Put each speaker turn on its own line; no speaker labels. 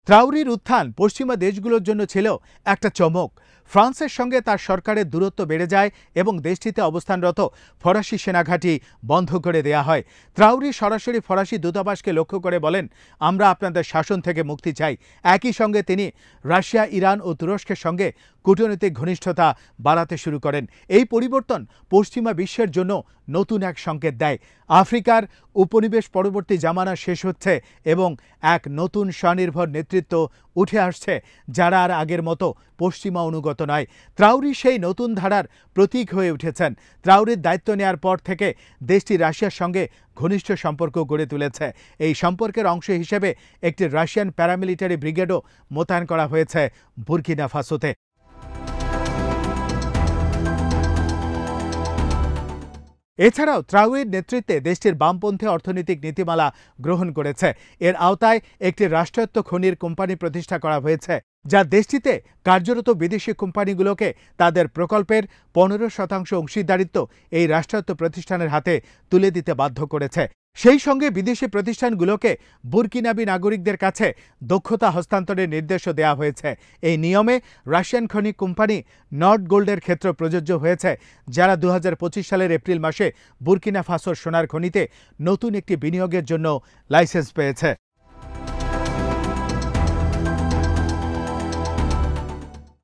ত্রাউরির উত্থান পশ্চিমা দেশগুলোর জন্য ছিল একটা চমক। ফ্রান্সের সঙ্গে তার সরকারের দূরত্ব বেড়ে যায় এবং দেশটিতে অবস্থানরত ফরাসি সেনাঘাঁটি বন্ধ করে দেয়া হয়। ত্রাউরি সরাসরি ফরাসি দূতাবাসকে লক্ষ্য করে বলেন, আমরা আপনাদের শাসন থেকে মুক্তি চাই। একই সঙ্গে তিনি রাশিয়া, ইরান ও তুরস্কের সঙ্গে কূটনৈতিক ঘনিষ্ঠতা বাড়াতে শুরু করেন। এই পরিবর্তন পশ্চিমা বিশ্বের জন্য নতুন এক সংকেত দেয়। আফ্রিকার উপনিবেশ পরবর্তী জামানা শেষ হচ্ছে এবং এক নতুন স্বনির্ভর নেতৃত্ব উঠে আসছে, যারা আর আগের মতো পশ্চিমা অনুগত নয়। ত্রাউরি সেই নতুন ধারার প্রতীক হয়ে উঠেছেন। ত্রাউরির দায়িত্ব নেয়ার পর থেকে দেশটি রাশিয়ার সঙ্গে ঘনিষ্ঠ সম্পর্ক গড়ে তুলেছে। এই সম্পর্কের অংশ হিসেবে একটি রাশিয়ান প্যারামিলিটারি ব্রিগেডও মোতায়েন করা হয়েছে বুর্কিনা ফাসোতে। এছাড়াও ত্রাউরির নেতৃত্বে দেশটির বামপন্থী অর্থনৈতিক নীতিমালা গ্রহণ করেছে। এর আওতায় একটি রাষ্ট্রায়ত্ত খনির কোম্পানি প্রতিষ্ঠা করা হয়েছে, যা দেশটিতে কার্যরত বিদেশি কোম্পানিগুলোকে তাদের প্রকল্পের 15% অংশীদারিত্ব এই রাষ্ট্রায়ত্ত প্রতিষ্ঠানের হাতে তুলে দিতে বাধ্য করেছে। সেই সঙ্গে বিদেশি প্রতিষ্ঠানগুলোকে বুর্কিনাবি নাগরিকদের কাছে দক্ষতা হস্তান্তরের নির্দেশও দেওয়া হয়েছে। এই নিয়মে রাশিয়ান খনি কোম্পানি নর্থ গোল্ডের ক্ষেত্রে প্রযোজ্য হয়েছে, যারা 2025 সালের এপ্রিল মাসে বুর্কিনা ফাসোর সোনার খনিতে নতুন একটি বিনিয়োগের জন্য লাইসেন্স পেয়েছে।